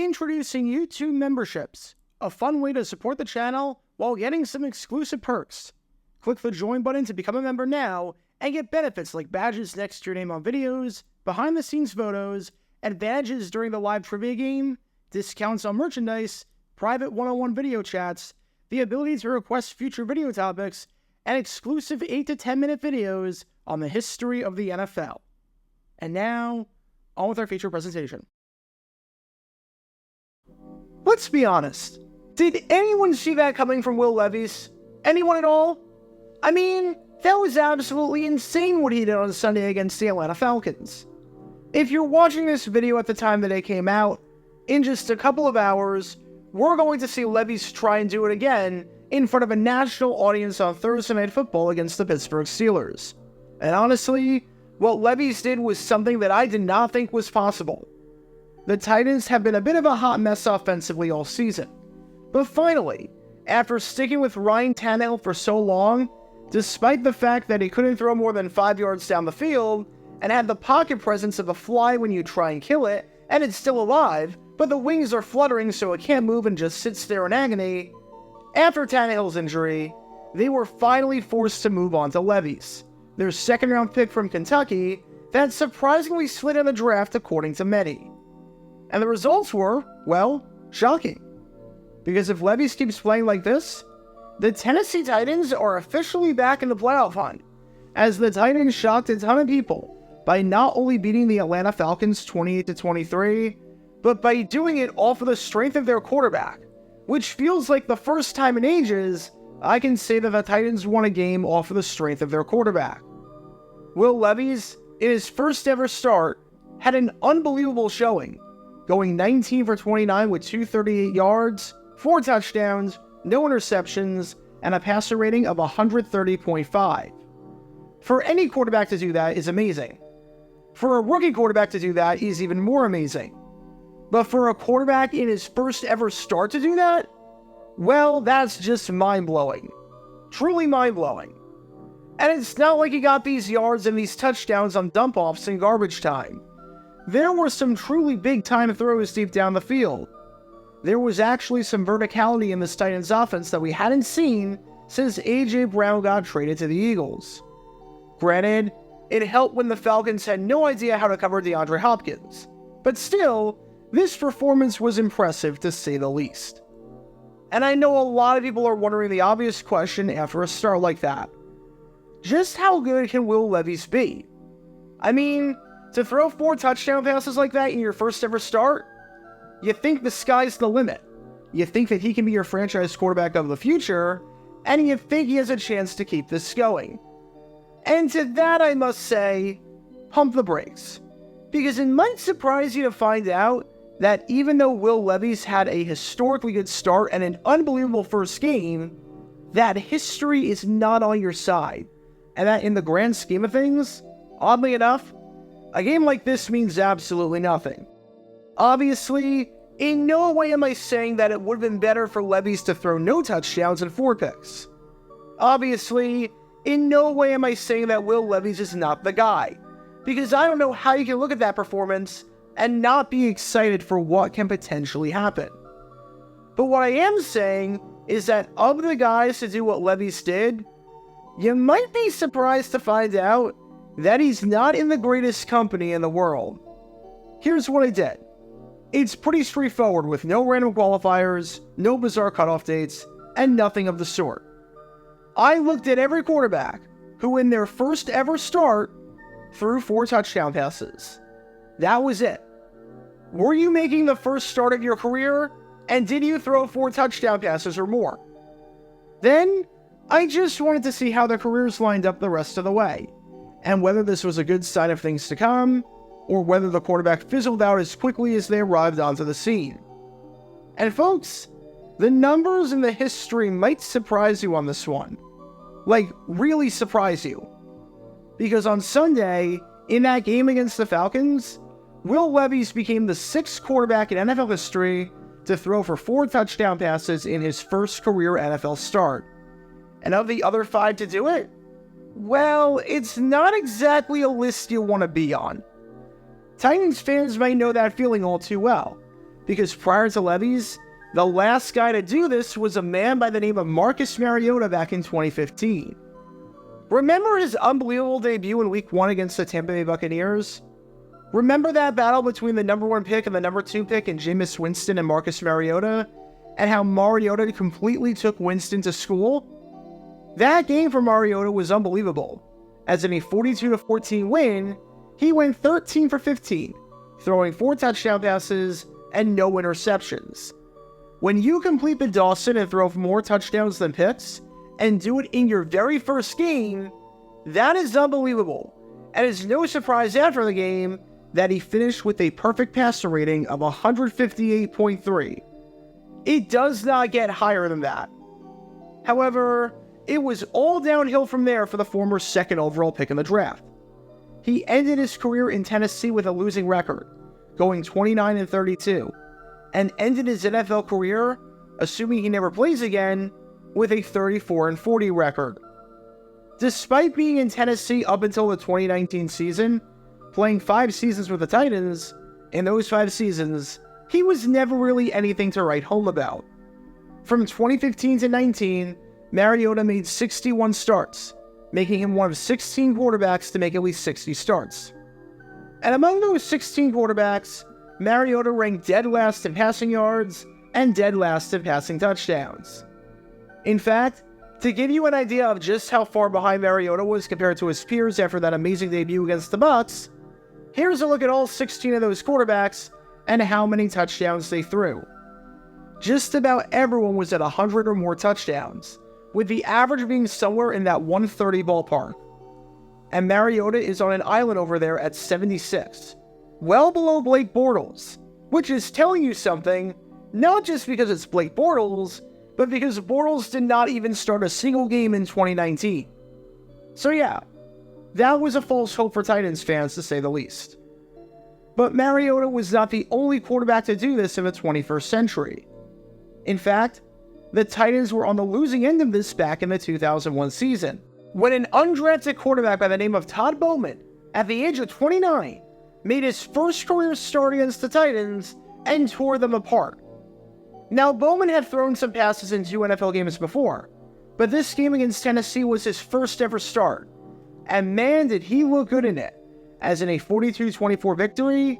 Introducing YouTube memberships, a fun way to support the channel while getting some exclusive perks. Click the join button to become a member now and get benefits like badges next to your name on videos, behind-the-scenes photos, advantages during the live trivia game, discounts on merchandise, private one-on-one video chats, the ability to request future video topics, and exclusive 8 to 10 minute videos on the history of the NFL. And now, on with our feature presentation. Let's be honest. Did anyone see that coming from Will Levis? Anyone at all? I mean, that was absolutely insane what he did on Sunday against the Atlanta Falcons. If you're watching this video at the time that it came out, in just a couple of hours, we're going to see Levis try and do it again in front of a national audience on Thursday Night Football against the Pittsburgh Steelers. And honestly, what Levis did was something that I did not think was possible. The Titans have been a bit of a hot mess offensively all season. But finally, after sticking with Ryan Tannehill for so long, despite the fact that he couldn't throw more than 5 yards down the field, and had the pocket presence of a fly when you try and kill it, and it's still alive, but the wings are fluttering so it can't move and just sits there in agony, after Tannehill's injury, they were finally forced to move on to Levis, their second-round pick from Kentucky that surprisingly slid in the draft according to many. And the results were, well, shocking. Because if Levis keeps playing like this, the Tennessee Titans are officially back in the playoff hunt, as the Titans shocked a ton of people by not only beating the Atlanta Falcons 28-23, but by doing it all for the strength of their quarterback, which feels like the first time in ages I can say that the Titans won a game off of the strength of their quarterback. Will Levis, in his first ever start, had an unbelievable showing, going 19 for 29 with 238 yards, 4 touchdowns, no interceptions, and a passer rating of 130.5. For any quarterback to do that is amazing. For a rookie quarterback to do that is even more amazing. But for a quarterback in his first ever start to do that, well, that's just mind-blowing. Truly mind-blowing. And it's not like he got these yards and these touchdowns on dump-offs in garbage time. There were some truly big-time throws deep down the field. There was actually some verticality in this Titans offense that we hadn't seen since A.J. Brown got traded to the Eagles. Granted, it helped when the Falcons had no idea how to cover DeAndre Hopkins. But still, this performance was impressive to say the least. And I know a lot of people are wondering the obvious question after a start like that. Just how good can Will Levis be? I mean, to throw 4 touchdown passes like that in your first ever start, you think the sky's the limit. You think that he can be your franchise quarterback of the future, and you think he has a chance to keep this going. And to that I must say, pump the brakes. Because it might surprise you to find out that even though Will Levis had a historically good start and an unbelievable first game, that history is not on your side. And that in the grand scheme of things, oddly enough, a game like this means absolutely nothing. Obviously, in no way am I saying that it would have been better for Levis to throw no touchdowns and 4 picks. Obviously, in no way am I saying that Will Levis is not the guy, because I don't know how you can look at that performance and not be excited for what can potentially happen. But what I am saying is that of the guys to do what Levis did, you might be surprised to find out that he's not in the greatest company in the world. Here's what I did. It's pretty straightforward with no random qualifiers, no bizarre cutoff dates, and nothing of the sort. I looked at every quarterback who in their first ever start threw 4 touchdown passes. That was it. Were you making the first start of your career, and did you throw 4 touchdown passes or more? Then, I just wanted to see how their careers lined up the rest of the way, and whether this was a good sign of things to come, or whether the quarterback fizzled out as quickly as they arrived onto the scene. And folks, the numbers and the history might surprise you on this one. Like, really surprise you. Because on Sunday, in that game against the Falcons, Will Levis became the 6th quarterback in NFL history to throw for 4 touchdown passes in his first career NFL start. And of the other 5 to do it, well, it's not exactly a list you want to be on. Titans fans might know that feeling all too well, because prior to Levis, the last guy to do this was a man by the name of Marcus Mariota back in 2015. Remember his unbelievable debut in Week 1 against the Tampa Bay Buccaneers? Remember that battle between the number 1 pick and the number 2 pick in Jameis Winston and Marcus Mariota? And how Mariota completely took Winston to school? That game for Mariota was unbelievable, as in a 42-14 win, he went 13 for 15, throwing 4 touchdown passes and no interceptions. When you complete the Dawson and throw more touchdowns than picks, and do it in your very first game, that is unbelievable, and it's no surprise after the game that he finished with a perfect passer rating of 158.3. It does not get higher than that. However, it was all downhill from there for the former 2nd overall pick in the draft. He ended his career in Tennessee with a losing record, going 29-32, and ended his NFL career, assuming he never plays again, with a 34-40 record. Despite being in Tennessee up until the 2019 season, playing 5 seasons with the Titans, in those 5 seasons, he was never really anything to write home about. From 2015 to 19, Mariota made 61 starts, making him one of 16 quarterbacks to make at least 60 starts. And among those 16 quarterbacks, Mariota ranked dead last in passing yards and dead last in passing touchdowns. In fact, to give you an idea of just how far behind Mariota was compared to his peers after that amazing debut against the Bucs, here's a look at all 16 of those quarterbacks and how many touchdowns they threw. Just about everyone was at 100 or more touchdowns, with the average being somewhere in that 130 ballpark. And Mariota is on an island over there at 76, well below Blake Bortles, which is telling you something, not just because it's Blake Bortles, but because Bortles did not even start a single game in 2019. So yeah, that was a false hope for Titans fans to say the least. But Mariota was not the only quarterback to do this in the 21st century. In fact, the Titans were on the losing end of this back in the 2001 season, when an undrafted quarterback by the name of Todd Bowman, at the age of 29, made his first career start against the Titans and tore them apart. Now, Bowman had thrown some passes in 2 NFL games before, but this game against Tennessee was his first ever start, and man did he look good in it, as in a 42-24 victory,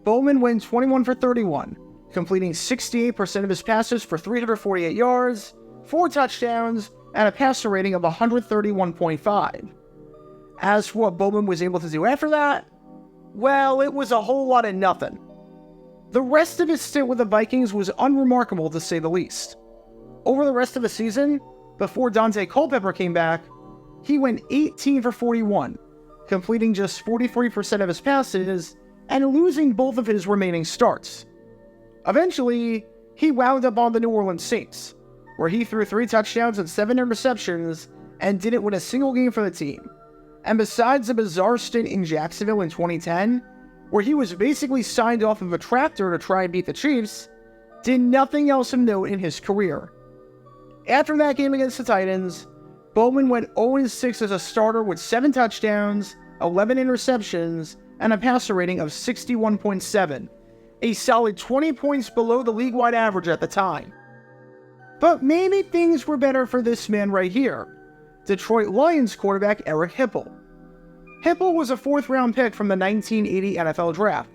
Bowman went 21 for 31, completing 68% of his passes for 348 yards, 4 touchdowns, and a passer rating of 131.5. As for what Bowman was able to do after that, well, it was a whole lot of nothing. The rest of his stint with the Vikings was unremarkable to say the least. Over the rest of the season, before Dante Culpepper came back, he went 18 for 41, completing just 43% of his passes and losing both of his remaining starts. Eventually, he wound up on the New Orleans Saints, where he threw 3 touchdowns and 7 interceptions and didn't win a single game for the team. And besides a bizarre stint in Jacksonville in 2010, where he was basically signed off of a tractor to try and beat the Chiefs, did nothing else of note in his career. After that game against the Titans, Bowman went 0-6 as a starter with 7 touchdowns, 11 interceptions, and a passer rating of 61.7, a solid 20 points below the league-wide average at the time. But maybe things were better for this man right here, Detroit Lions quarterback Eric Hipple. Hipple was a 4th-round pick from the 1980 NFL Draft,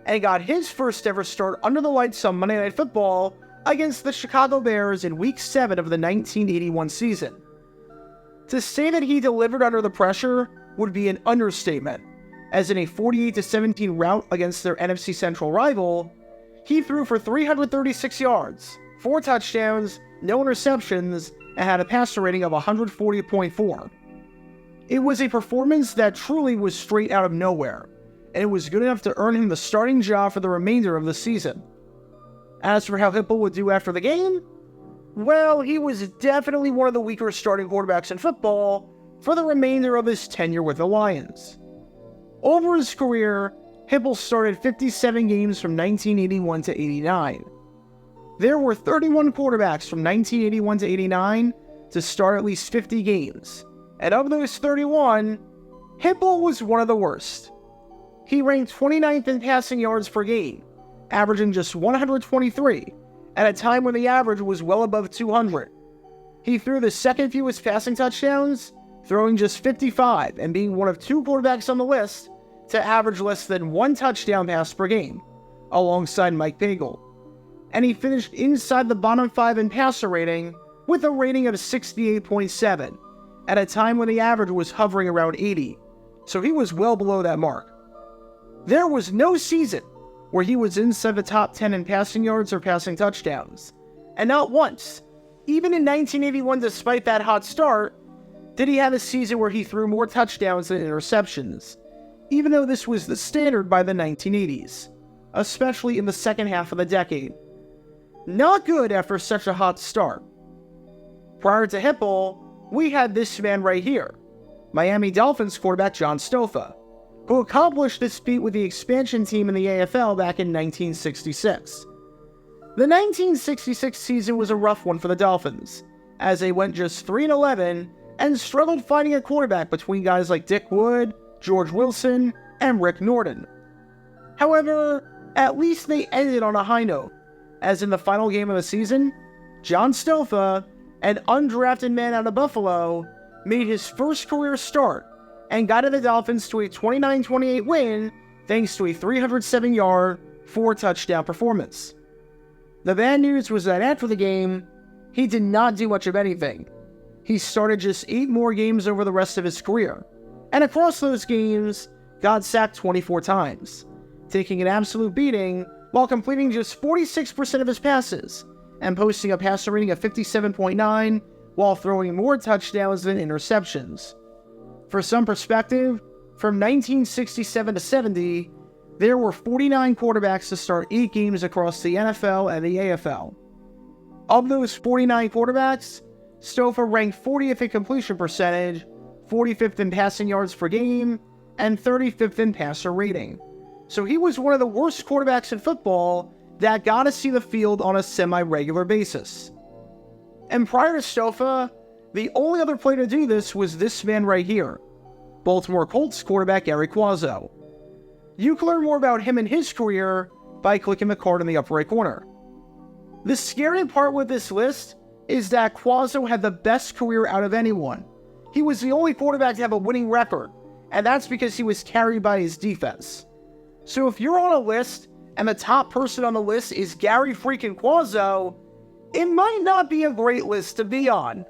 and got his first ever start under the lights on Monday Night Football against the Chicago Bears in Week 7 of the 1981 season. To say that he delivered under the pressure would be an understatement, as in a 48-17 rout against their NFC Central rival, he threw for 336 yards, 4 touchdowns, no interceptions, and had a passer rating of 140.4. It was a performance that truly was straight out of nowhere, and it was good enough to earn him the starting job for the remainder of the season. As for how Hipple would do after the game, well, he was definitely one of the weaker starting quarterbacks in football for the remainder of his tenure with the Lions. Over his career, Hipple started 57 games from 1981 to 89. There were 31 quarterbacks from 1981 to 89 to start at least 50 games, and of those 31, Hipple was one of the worst. He ranked 29th in passing yards per game, averaging just 123, at a time when the average was well above 200. He threw the second fewest passing touchdowns, throwing just 55 and being one of 2 quarterbacks on the list to average less than 1 touchdown pass per game, alongside Mike Pagel. And he finished inside the bottom 5 in passer rating with a rating of 68.7, at a time when the average was hovering around 80, so he was well below that mark. There was no season where he was inside the top 10 in passing yards or passing touchdowns, and not once, even in 1981 despite that hot start, did he have a season where he threw more touchdowns than interceptions, even though this was the standard by the 1980s, especially in the second half of the decade. Not good after such a hot start. Prior to Hipple, we had this man right here, Miami Dolphins quarterback John Stofa, who accomplished this feat with the expansion team in the AFL back in 1966. The 1966 season was a rough one for the Dolphins, as they went just 3-11 and struggled finding a quarterback between guys like Dick Wood, George Wilson, and Rick Norton. However, at least they ended on a high note, as in the final game of the season, John Stofa, an undrafted man out of Buffalo, made his first career start and guided the Dolphins to a 29-28 win thanks to a 307-yard, 4-touchdown performance. The bad news was that after the game, he did not do much of anything. He started just 8 more games over the rest of his career, and across those games, got sacked 24 times, taking an absolute beating while completing just 46% of his passes and posting a passer rating of 57.9 while throwing more touchdowns than interceptions. For some perspective, from 1967 to 70, there were 49 quarterbacks to start 8 games across the NFL and the AFL. Of those 49 quarterbacks, Stofa ranked 40th in completion percentage, 45th in passing yards per game, and 35th in passer rating. So he was one of the worst quarterbacks in football that got to see the field on a semi-regular basis. And prior to Stofa, the only other player to do this was this man right here, Baltimore Colts quarterback Gary Quazzo. You can learn more about him and his career by clicking the card in the upper right corner. The scary part with this list is that Quazzo had the best career out of anyone. He was the only quarterback to have a winning record, and that's because he was carried by his defense. So if you're on a list, and the top person on the list is Gary freaking Quazzo, it might not be a great list to be on.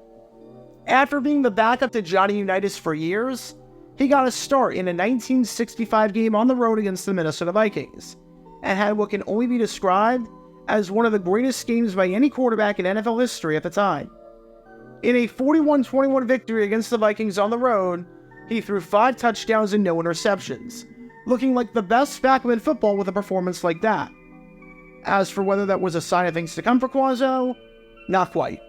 After being the backup to Johnny Unitas for years, he got a start in a 1965 game on the road against the Minnesota Vikings, and had what can only be described as one of the greatest games by any quarterback in NFL history at the time. In a 41-21 victory against the Vikings on the road, he threw 5 touchdowns and no interceptions, looking like the best backup in football with a performance like that. As for whether that was a sign of things to come for Quazzo, not quite.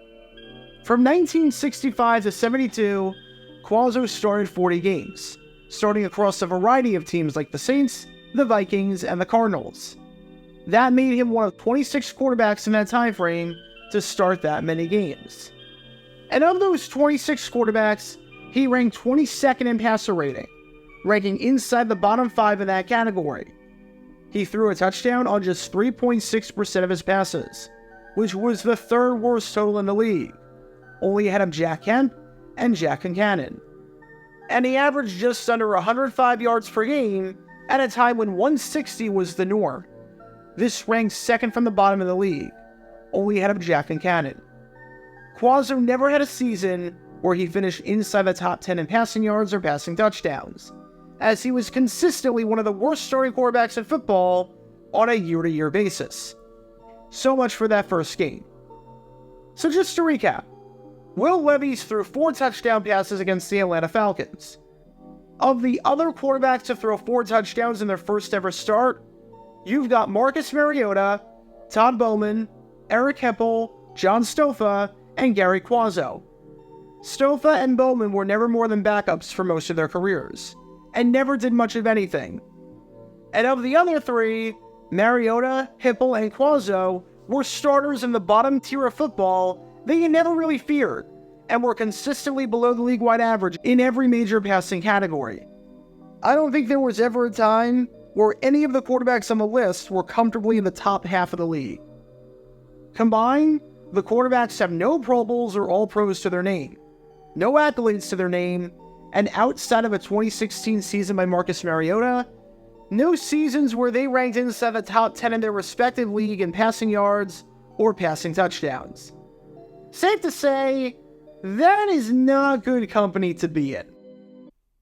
From 1965 to 72, Quazzo started 40 games, starting across a variety of teams like the Saints, the Vikings, and the Cardinals. That made him one of 26 quarterbacks in that time frame to start that many games. And of those 26 quarterbacks, he ranked 22nd in passer rating, ranking inside the bottom 5 in that category. He threw a touchdown on just 3.6% of his passes, which was the 3rd worst total in the league, only ahead of Jack Kemp and Jack Concannon. And he averaged just under 105 yards per game at a time when 160 was the norm. This ranked 2nd from the bottom of the league, only ahead of Jack Concannon. Quazzo never had a season where he finished inside the top 10 in passing yards or passing touchdowns, as he was consistently one of the worst starting quarterbacks in football on a year-to-year basis. So much for that first game. So just to recap, Will Levis threw 4 touchdown passes against the Atlanta Falcons. Of the other quarterbacks to throw 4 touchdowns in their first ever start, you've got Marcus Mariota, Todd Bowman, Eric Hipple, John Stofa, and Gary Quazzo. Stofa and Bowman were never more than backups for most of their careers, and never did much of anything. And of the other 3, Mariota, Hipple, and Quazzo were starters in the bottom tier of football that you never really feared, and were consistently below the league-wide average in every major passing category. I don't think there was ever a time where any of the quarterbacks on the list were comfortably in the top half of the league. Combined, the quarterbacks have no Pro Bowls or All-Pros to their name, no accolades to their name, and outside of a 2016 season by Marcus Mariota, no seasons where they ranked inside the top 10 in their respective league in passing yards or passing touchdowns. Safe to say, that is not good company to be in.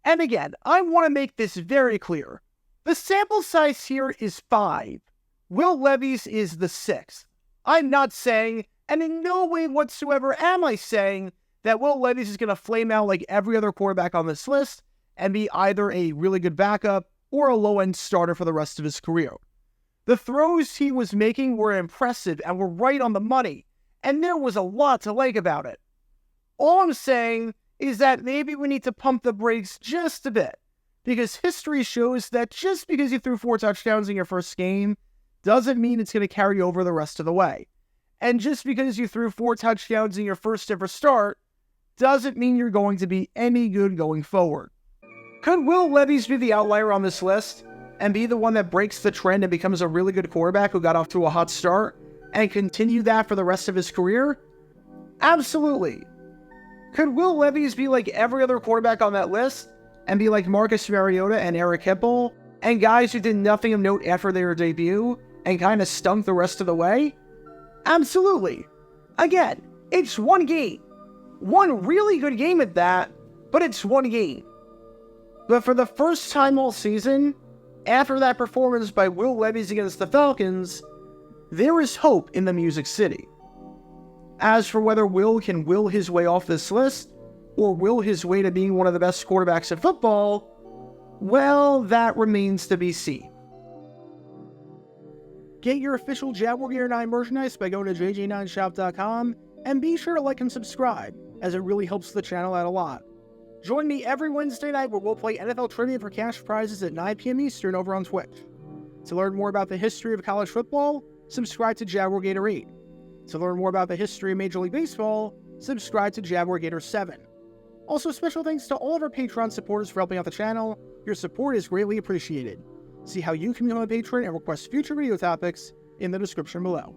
And again, I want to make this very clear. The sample size here is 5. Will Levis is the 6th. I'm not saying, and in no way whatsoever am I saying, that Will Levis is going to flame out like every other quarterback on this list and be either a really good backup or a low-end starter for the rest of his career. The throws he was making were impressive and were right on the money, and there was a lot to like about it. All I'm saying is that maybe we need to pump the brakes just a bit, because history shows that just because you threw 4 touchdowns in your first game doesn't mean it's going to carry over the rest of the way. And just because you threw 4 touchdowns in your first ever start doesn't mean you're going to be any good going forward. Could Will Levis be the outlier on this list and be the one that breaks the trend and becomes a really good quarterback who got off to a hot start and continue that for the rest of his career? Absolutely. Could Will Levis be like every other quarterback on that list and be like Marcus Mariota and Eric Hipple and guys who did nothing of note after their debut and kind of stunk the rest of the way? Absolutely. Again, it's one game. One really good game at that, but it's one game. But for the first time all season, after that performance by Will Levis against the Falcons, there is hope in the Music City. As for whether Will can will his way off this list, or will his way to being one of the best quarterbacks in football, well, that remains to be seen. Get your official Jaguar Gear 9 merchandise by going to jj9shop.com, and be sure to like and subscribe, as it really helps the channel out a lot. Join me every Wednesday night where we'll play NFL Trivia for cash prizes at 9 p.m. Eastern over on Twitch. To learn more about the history of college football, subscribe to Jaguar Gator 8. To learn more about the history of Major League Baseball, subscribe to Jaguar Gator 7. Also, special thanks to all of our Patreon supporters for helping out the channel. Your support is greatly appreciated. See how you can become a patron and request future video topics in the description below.